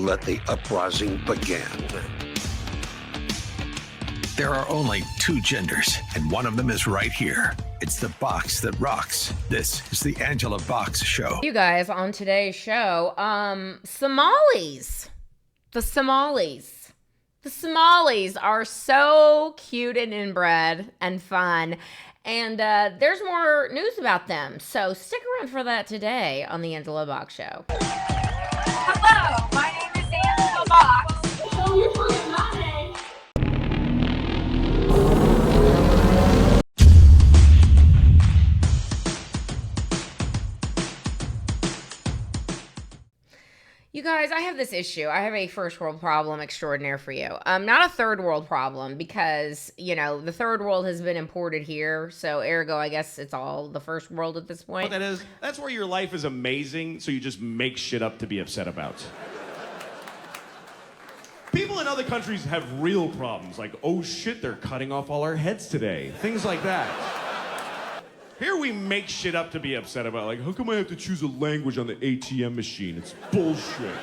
let the uprising begin. There are only two genders, and one of them is right here. It's the box that rocks. This is the Angela Box Show. You guys, on today's show, Somalis. The Somalis. The Somalis are so cute and inbred and fun. And there's more news about them. So stick around for that today on the Angela Box Show. Hello, my name is Angela Box. Show your personality. You guys, I have this issue. I have a first world problem extraordinaire for you. Not a third world problem because, you know, the third world has been imported here. So ergo, I guess it's all the first world at this point. What that is, that's where your life is amazing, so you just make shit up to be upset about. People in other countries have real problems, like, oh shit, they're cutting off all our heads today. Things like that. Here we make shit up to be upset about, like, how come I have to choose a language on the ATM machine? It's bullshit.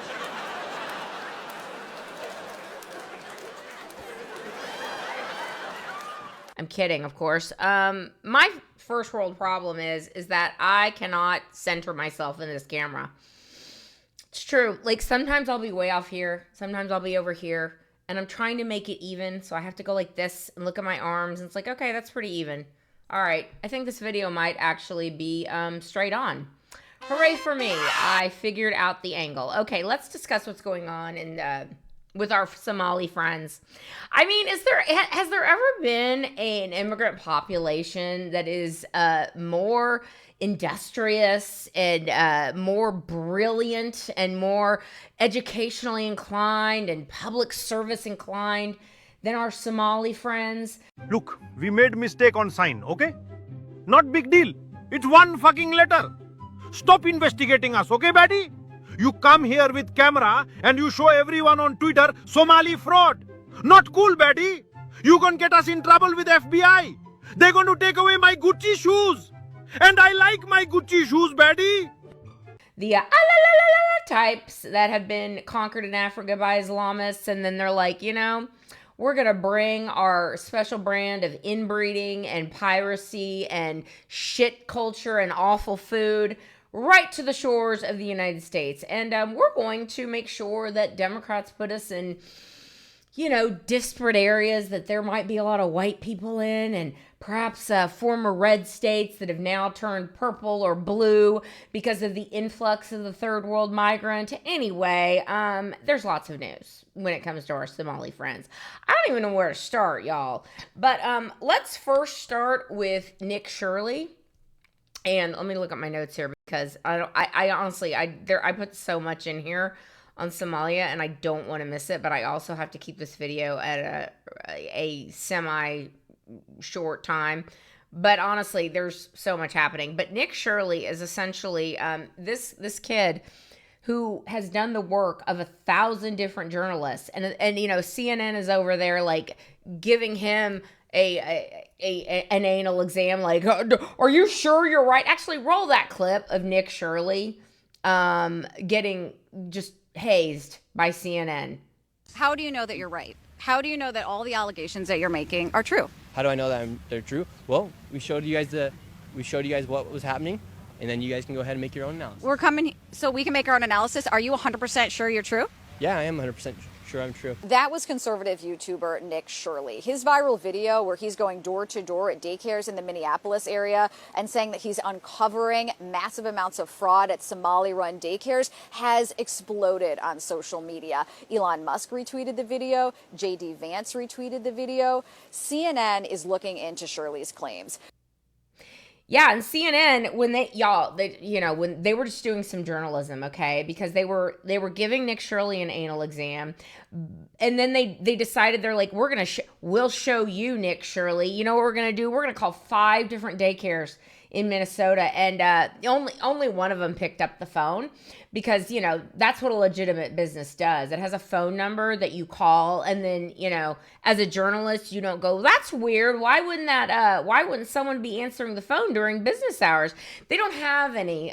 I'm kidding, of course. My first world problem is that I cannot center myself in this camera. It's true. Like, sometimes I'll be way off here. Sometimes I'll be over here. And I'm trying to make it even, so I have to go like this and look at my arms. And it's like, okay, that's pretty even. All right, I think this video might actually be straight on. Hooray for me, I figured out the angle. Okay, let's discuss what's going on with our Somali friends. I mean, has there ever been an immigrant population that is more industrious and more brilliant and more educationally inclined and public service inclined than our Somali friends? Look, we made mistake on sign, okay? Not big deal. It's one fucking letter. Stop investigating us, okay, Baddy? You come here with camera and you show everyone on Twitter Somali fraud. Not cool, Baddy. You gonna get us in trouble with FBI. They're going to take away my Gucci shoes. And I like my Gucci shoes, Baddy. The types that have been conquered in Africa by Islamists, and then they're like, you know, we're going to bring our special brand of inbreeding and piracy and shit culture and awful food right to the shores of the United States. And we're going to make sure that Democrats put us in, you know, disparate areas that there might be a lot of white people in, and perhaps former red states that have now turned purple or blue because of the influx of the third world migrant. Anyway, there's lots of news when it comes to our Somali friends. I don't even know where to start, y'all. But let's first start with Nick Shirley. And let me look at my notes here because I honestly put so much in here on Somalia, and I don't want to miss it, but I also have to keep this video at a semi-short time. But honestly, there's so much happening. But Nick Shirley is essentially this kid who has done the work of 1,000 different journalists, and you know, CNN is over there like giving him an anal exam, like, are you sure you're right? Actually, roll that clip of Nick Shirley getting just hazed by CNN. How do you know that you're right? How do you know that all the allegations that you're making are true? How do I know that they're true? Well, we showed you guys what was happening, and then you guys can go ahead and make your own analysis. We're coming so we can make our own analysis. Are you 100% sure you're true? Yeah, I am 100% sure I'm true. That was conservative YouTuber Nick Shirley. His viral video where he's going door to door at daycares in the Minneapolis area and saying that he's uncovering massive amounts of fraud at Somali-run daycares has exploded on social media. Elon Musk retweeted the video. J.D. Vance retweeted the video. CNN is looking into Shirley's claims. Yeah, and CNN, when they were just doing some journalism, okay, because they were giving Nick Shirley an anal exam, and then they decided, they're like, we'll show you, Nick Shirley. You know what we're gonna do? We're gonna call 5 different daycares in Minnesota, and only one of them picked up the phone, because, you know, that's what a legitimate business does. It has a phone number that you call, and then, you know, as a journalist, you don't go, that's weird. Why wouldn't someone be answering the phone during business hours? They don't have any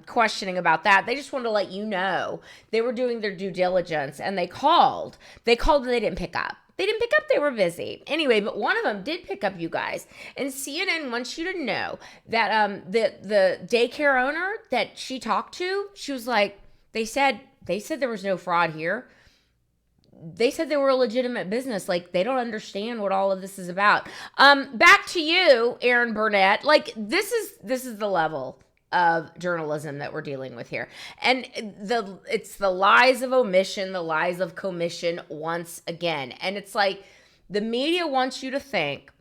questioning about that. They just wanted to let you know they were doing their due diligence, and they called. They called and they didn't pick up. They didn't pick up, they were busy. Anyway, but one of them did pick up, you guys. And CNN wants you to know that the daycare owner that she talked to, she was like, they said there was no fraud here. They said they were a legitimate business. Like, they don't understand what all of this is about. Back to you, Aaron Burnett. Like, this is the level of journalism that we're dealing with here. And it's the lies of omission, the lies of commission once again. And it's like the media wants you to think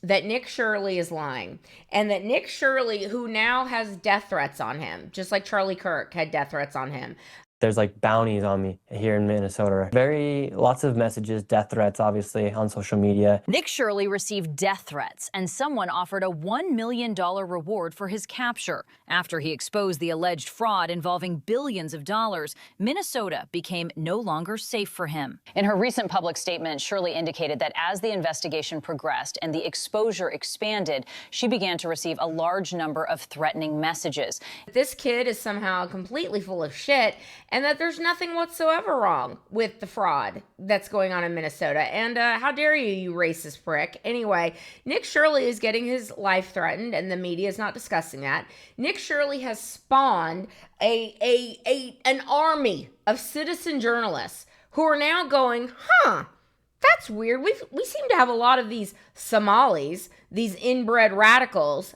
that Nick Shirley is lying, and that Nick Shirley, who now has death threats on him, just like Charlie Kirk had death threats on him. There's like bounties on me here in Minnesota. Lots of messages, death threats, obviously, on social media. Nick Shirley received death threats, and someone offered a $1 million reward for his capture. After he exposed the alleged fraud involving billions of dollars, Minnesota became no longer safe for him. In her recent public statement, Shirley indicated that as the investigation progressed and the exposure expanded, she began to receive a large number of threatening messages. This kid is somehow completely full of shit, and that there's nothing whatsoever wrong with the fraud that's going on in Minnesota. And how dare you, you racist prick. Anyway, Nick Shirley is getting his life threatened, and the media is not discussing that. Nick Shirley has spawned an army of citizen journalists who are now going, that's weird. We seem to have a lot of these Somalis, these inbred radicals,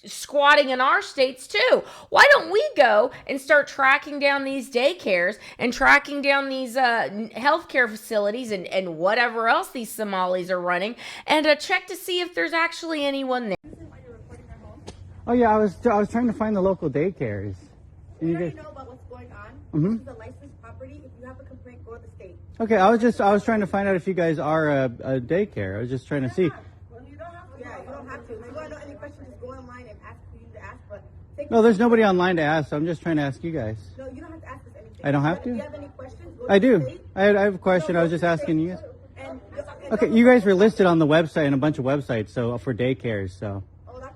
squatting in our states too. Why don't we go and start tracking down these daycares and tracking down these healthcare facilities and whatever else these Somalis are running, and check to see if there's actually anyone there. Oh yeah, I was trying to find the local daycares. We already know about what's going on. Mm-hmm. This is a licensed property. If you have a complaint, go to the state. Okay, I was trying to find out if you guys are a daycare. I was just trying to see. Well, you don't have to. Yeah, you don't have to. If you want to know any questions, just go online and ask who you need to ask. But no, there's nobody online to ask, so I'm just trying to ask you guys. No, you don't have to ask us anything. I don't have to? If you have any questions, go I to the do. state. I have a question. No, I was just asking you guys. And Okay, you guys were listed on the website and a bunch of websites, so for daycares, so. Oh, that's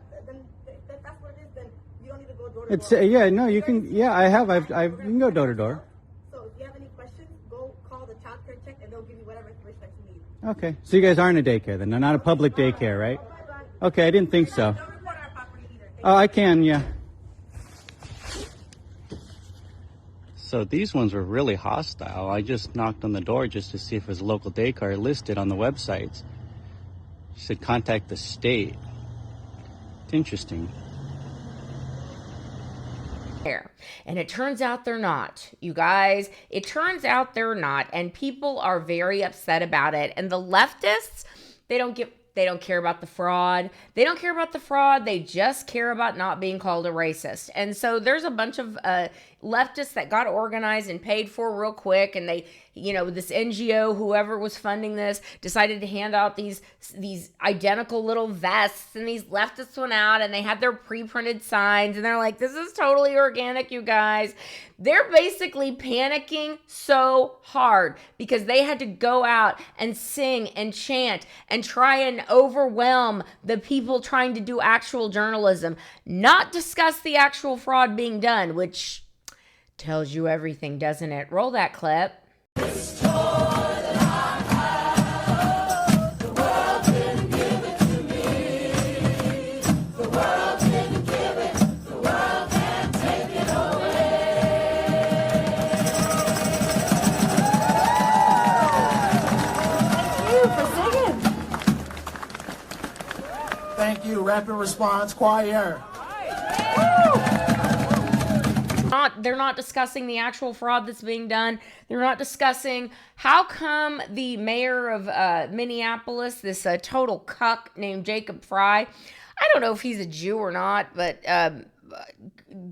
what it is. Then you don't need to go door to It's door. yeah, no, you can. Yeah, I have. You can go door to door. So if you have any questions, go call the child care check, and they'll give you whatever information that you need. Okay, so you guys aren't a daycare then? Not a public daycare, right? Okay, I didn't think so. Don't report our property either. Oh, I can, yeah. So these ones were really hostile. I just knocked on the door just to see if it was a local daycare listed on the websites. She said contact the state. It's interesting. And it turns out they're not, you guys. It turns out they're not, and people are very upset about it. And the leftists, they don't care about the fraud. They don't care about the fraud. They just care about not being called a racist. And so there's a bunch of leftists that got organized and paid for real quick, and they, you know, this NGO, whoever was funding this, decided to hand out these identical little vests, and these leftists went out and they had their pre-printed signs, and they're like, this is totally organic, you guys. They're basically panicking so hard because they had to go out and sing and chant and try and overwhelm the people trying to do actual journalism, not discuss the actual fraud being done, which tells you everything, doesn't it? Roll that clip. Thank you, Rapid Response Choir. They're not discussing the actual fraud that's being done. They're not discussing how come the mayor of Minneapolis, this total cuck named Jacob Fry, I don't know if he's a Jew or not, but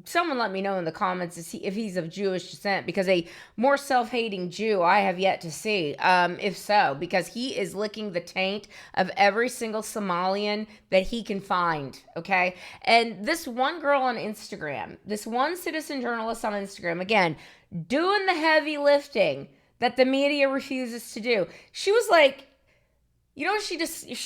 someone let me know in the comments if he's of Jewish descent, because a more self-hating Jew I have yet to see. If so, because he is licking the taint of every single Somalian that he can find. Okay. And this one girl on Instagram, this one citizen journalist on Instagram, again, doing the heavy lifting that the media refuses to do. She was like, you know, she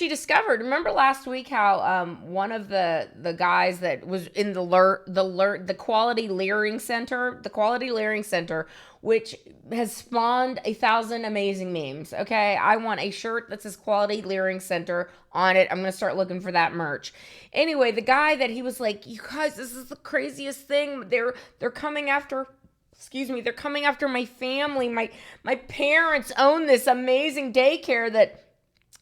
discovered. Remember last week how one of the guys that was in the Quality Leering Center, which has spawned 1,000 amazing memes. Okay, I want a shirt that says Quality Leering Center on it. I'm gonna start looking for that merch. Anyway, the guy that he was like, you guys, this is the craziest thing. They're coming after. Excuse me, they're coming after my family. My parents own this amazing daycare that.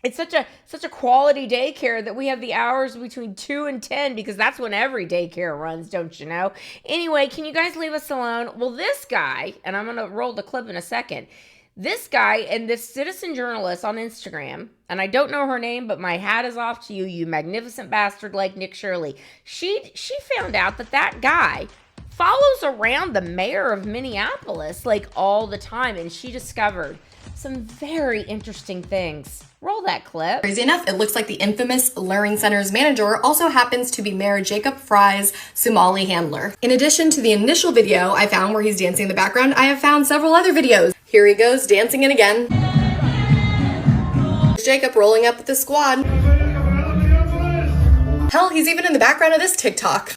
It's such a quality daycare that we have the hours between 2 and 10, because that's when every daycare runs, don't you know? Anyway, can you guys leave us alone? Well, this guy, and I'm going to roll the clip in a second. This guy and this citizen journalist on Instagram, and I don't know her name, but my hat is off to you, you magnificent bastard like Nick Shirley. She found out that guy follows around the mayor of Minneapolis like all the time, and she discovered some very interesting things. Roll that clip. Crazy enough, it looks like the infamous Learning Center's manager also happens to be Mayor Jacob Fry's Somali handler. In addition to the initial video I found where he's dancing in the background, I have found several other videos. Here he goes, dancing it again. There's Jacob rolling up with the squad. Hell, he's even in the background of this TikTok.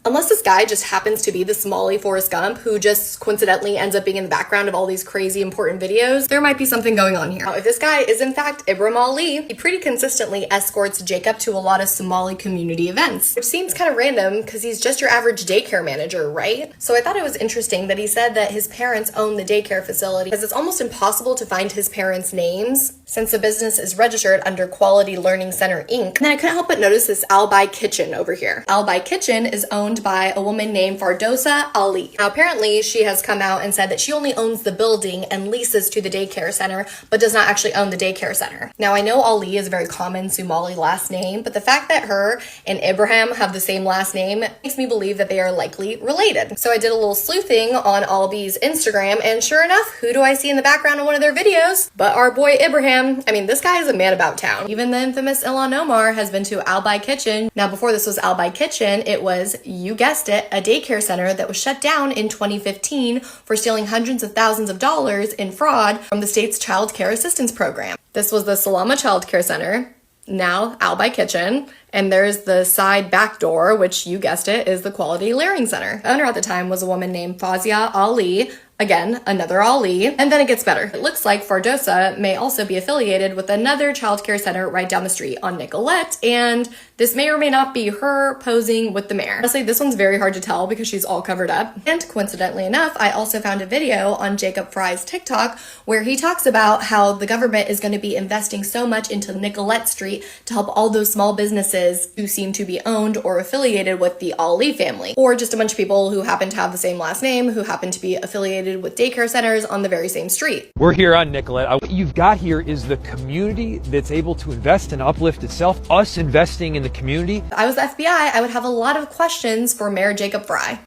Unless this guy just happens to be the Somali Forrest Gump who just coincidentally ends up being in the background of all these crazy important videos, there might be something going on here. Now, if this guy is in fact Ibrahim Ali, he pretty consistently escorts Jacob to a lot of Somali community events, which seems kind of random because he's just your average daycare manager, right? So I thought it was interesting that he said that his parents own the daycare facility, because it's almost impossible to find his parents' names since the business is registered under Quality Learning Center Inc. And then I couldn't help but notice this Al-Bai Kitchen over here. Al-Bai Kitchen is owned by a woman named Fardosa Ali. Now apparently she has come out and said that she only owns the building and leases to the daycare center, but does not actually own the daycare center. Now I know Ali is a very common Somali last name, but the fact that her and Ibrahim have the same last name makes me believe that they are likely related. So I did a little sleuthing on Albai's Instagram, and sure enough, who do I see in the background of one of their videos? But our boy Ibrahim. I mean, this guy is a man about town. Even the infamous Ilhan Omar has been to Al-Bai Kitchen. Now before this was Al-Bai Kitchen, it was, you guessed it, a daycare center that was shut down in 2015 for stealing hundreds of thousands of dollars in fraud from the state's child care assistance program. This was the Salama Child Care Center, now Al-Bai Kitchen, and there's the side back door, which you guessed it, is the Quality Learning Center. The owner at the time was a woman named Fazia Ali. Again, another Ali. And then it gets better. It looks like Fardosa may also be affiliated with another childcare center right down the street on Nicolette, and this may or may not be her posing with the mayor. Honestly, this one's very hard to tell because she's all covered up. And coincidentally enough, I also found a video on Jacob Fry's TikTok where he talks about how the government is going to be investing so much into Nicolette Street to help all those small businesses who seem to be owned or affiliated with the Ali family, or just a bunch of people who happen to have the same last name, who happen to be affiliated with daycare centers on the very same street. We're here on Nicolette. What you've got here is the community that's able to invest and uplift itself, us investing in the community. If I was the FBI, I would have a lot of questions for Mayor Jacob Fry.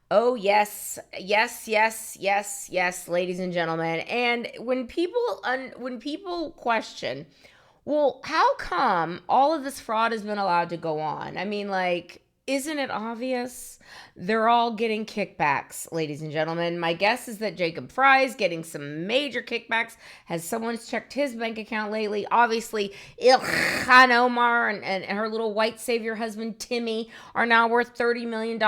Oh, yes, ladies and gentlemen. And when people question, well, how come all of this fraud has been allowed to go on? I mean, like, isn't it obvious? They're all getting kickbacks, ladies and gentlemen. My guess is that Jacob Fry is getting some major kickbacks. Has someone checked his bank account lately? Obviously, Ilhan Omar and her little white savior husband, Timmy, are now worth $30 million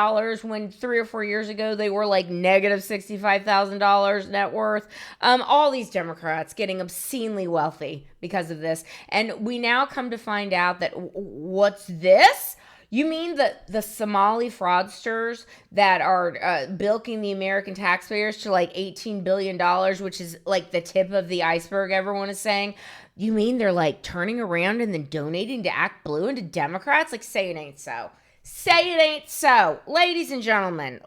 when 3 or 4 years ago they were like negative $65,000 net worth. All these Democrats getting obscenely wealthy because of this. And we now come to find out that what's this? You mean the Somali fraudsters that are bilking the American taxpayers to like $18 billion, which is like the tip of the iceberg, everyone is saying? You mean they're like turning around and then donating to Act Blue and to Democrats? Like, say it ain't so. Say it ain't so. Ladies and gentlemen,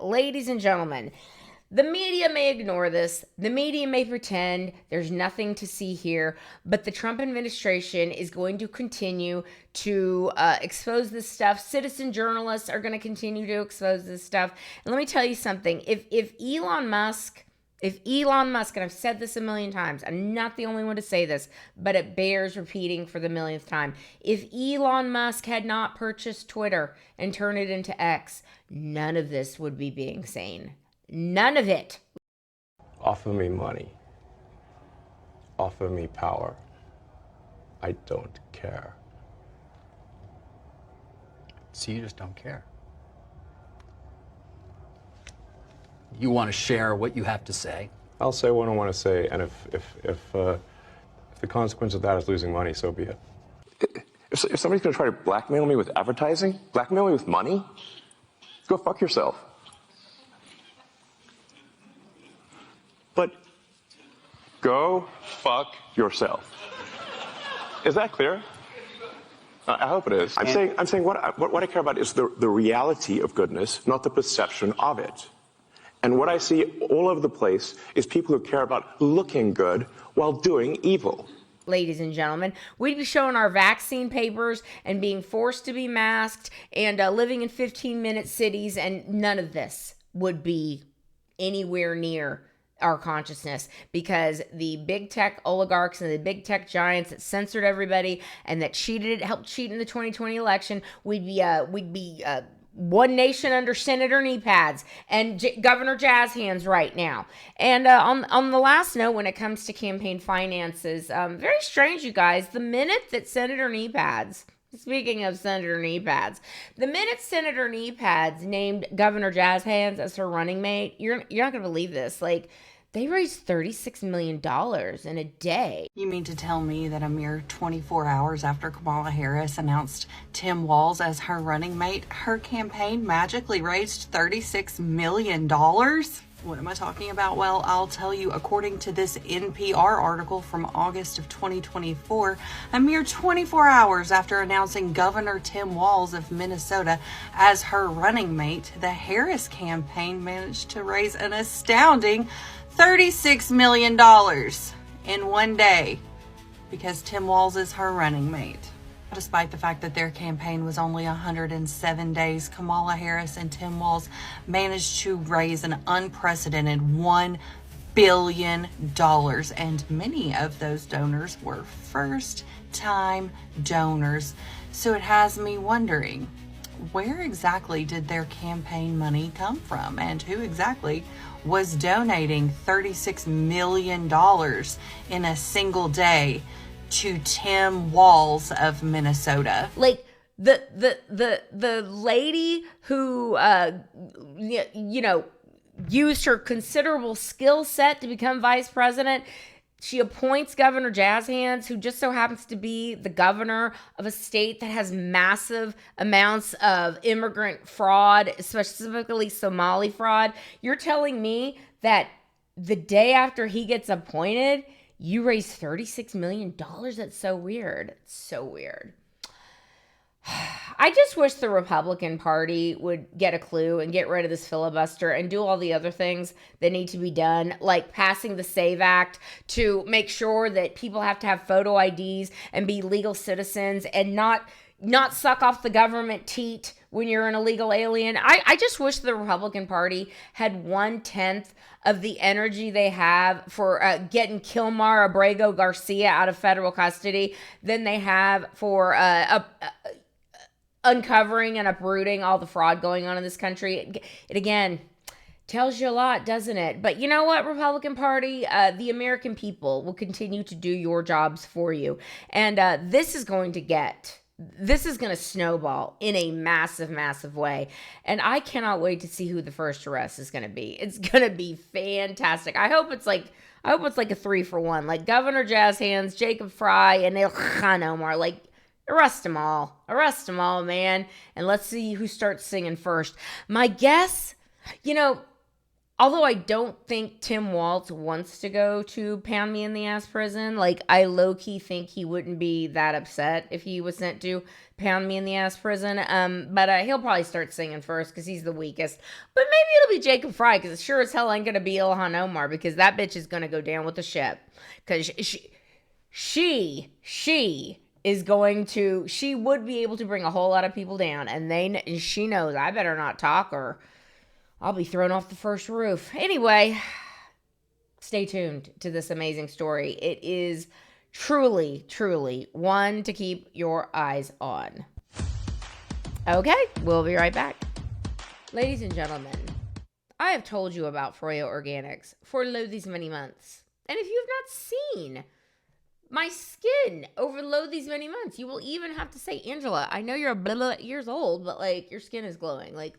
The media may ignore this. The media may pretend there's nothing to see here, but the Trump administration is going to continue to expose this stuff. Citizen journalists are going to continue to expose this stuff. And let me tell you something. If Elon Musk, and I've said this a million times, I'm not the only one to say this, but it bears repeating for the millionth time. If Elon Musk had not purchased Twitter and turned it into X, none of this would be being seen. None of it. Offer me money. Offer me power. I don't care. So you just don't care. You want to share what you have to say. I'll say what I want to say, and if the consequence of that is losing money, so be it. If somebody's going to try to blackmail me with advertising, blackmail me with money, go fuck yourself. But go fuck yourself. Is that clear? I hope it is. I'm saying what I care about is the reality of goodness, not the perception of it. And what I see all over the place is people who care about looking good while doing evil. Ladies and gentlemen, we'd be showing our vaccine papers and being forced to be masked and living in 15-minute cities, and none of this would be anywhere near our consciousness, because the big tech oligarchs and the big tech giants that censored everybody and that helped cheat in the 2020 election, we'd be one nation under Senator knee pads and Governor Jazz hands right now. And on the last note, when it comes to campaign finances, very strange, you guys. The minute that Senator knee pads, speaking of Senator knee pads, the minute Senator knee pads named Governor Jazz hands as her running mate, you're not gonna believe this. Like, they raised $36 million in a day. You mean to tell me that a mere 24 hours after Kamala Harris announced Tim Walz as her running mate, her campaign magically raised $36 million? What am I talking about? Well, I'll tell you, according to this NPR article from August of 2024, a mere 24 hours after announcing Governor Tim Walz of Minnesota as her running mate, the Harris campaign managed to raise an astounding $36 million in one day because Tim Walz is her running mate. Despite the fact that their campaign was only 107 days, Kamala Harris and Tim Walz managed to raise an unprecedented $1 billion, and many of those donors were first-time donors. So it has me wondering, where exactly did their campaign money come from, and who exactly was donating $36 million in a single day to Tim Walz of Minnesota? Like, the lady who used her considerable skill set to become vice president, she appoints Governor Jazz Hands, who just so happens to be the governor of a state that has massive amounts of immigrant fraud, specifically Somali fraud. You're telling me that the day after he gets appointed, you raise $36 million? That's so weird. It's so weird. I just wish the Republican Party would get a clue and get rid of this filibuster and do all the other things that need to be done, like passing the SAVE Act to make sure that people have to have photo IDs and be legal citizens and not suck off the government teat when you're an illegal alien. I just wish the Republican Party had 1/10 of the energy they have for getting Kilmar Abrego Garcia out of federal custody than they have for uncovering and uprooting all the fraud going on in this country. It again tells you a lot, doesn't it? But you know what, Republican Party? The American people will continue to do your jobs for you. And this is going to snowball in a massive, massive way. And I cannot wait to see who the first arrest is going to be. It's going to be fantastic. I hope it's like a 3-for-1, like Governor Jazz Hands, Jacob Fry, and Ilhan Omar. Like, arrest them all, man. And let's see who starts singing first. My guess, Although I don't think Tim Waltz wants to go to pound me in the ass prison. Like, I low-key think he wouldn't be that upset if he was sent to pound me in the ass prison. But he'll probably start singing first because he's the weakest. But maybe it'll be Jacob Fry, because it sure as hell ain't going to be Ilhan Omar, because that bitch is going to go down with the ship. Because she is going to, she would be able to bring a whole lot of people down. And she knows I better not talk or I'll be thrown off the first roof. Anyway, stay tuned to this amazing story. It is truly, truly one to keep your eyes on. Okay, we'll be right back. Ladies and gentlemen, I have told you about Froya Organics for these many months. And if you've not seen my skin over these many months, you will even have to say, Angela, I know you're blah years old, but like your skin is glowing. Like,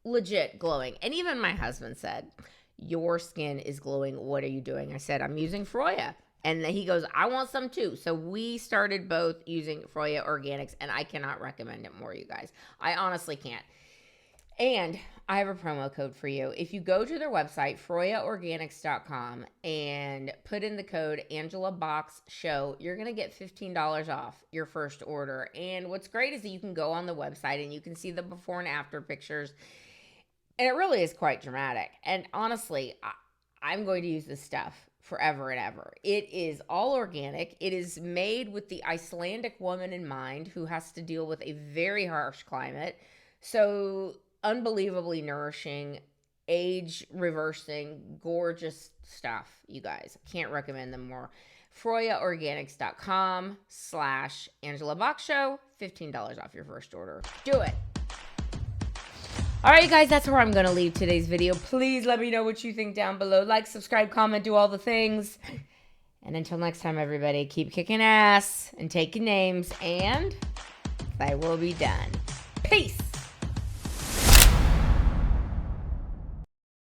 legit glowing. And even my husband said, your skin is glowing. What are you doing? I said, I'm using Froya. And he goes, I want some too. So we started both using Froya Organics, and I cannot recommend it more, you guys. I honestly can't. And I have a promo code for you. If you go to their website, froyaorganics.com, and put in the code AngelaBoxShow, you're going to get $15 off your first order. And what's great is that you can go on the website and you can see the before and after pictures. And it really is quite dramatic. And honestly, I'm going to use this stuff forever and ever. It is all organic. It is made with the Icelandic woman in mind who has to deal with a very harsh climate. So unbelievably nourishing, age reversing, gorgeous stuff, you guys. Can't recommend them more. FroyaOrganics.com/AngelaBoxShow, $15 off your first order. Do it. All right, you guys, that's where I'm going to leave today's video. Please let me know what you think down below. Like, subscribe, comment, do all the things. And until next time, everybody, keep kicking ass and taking names, and I will be done. Peace.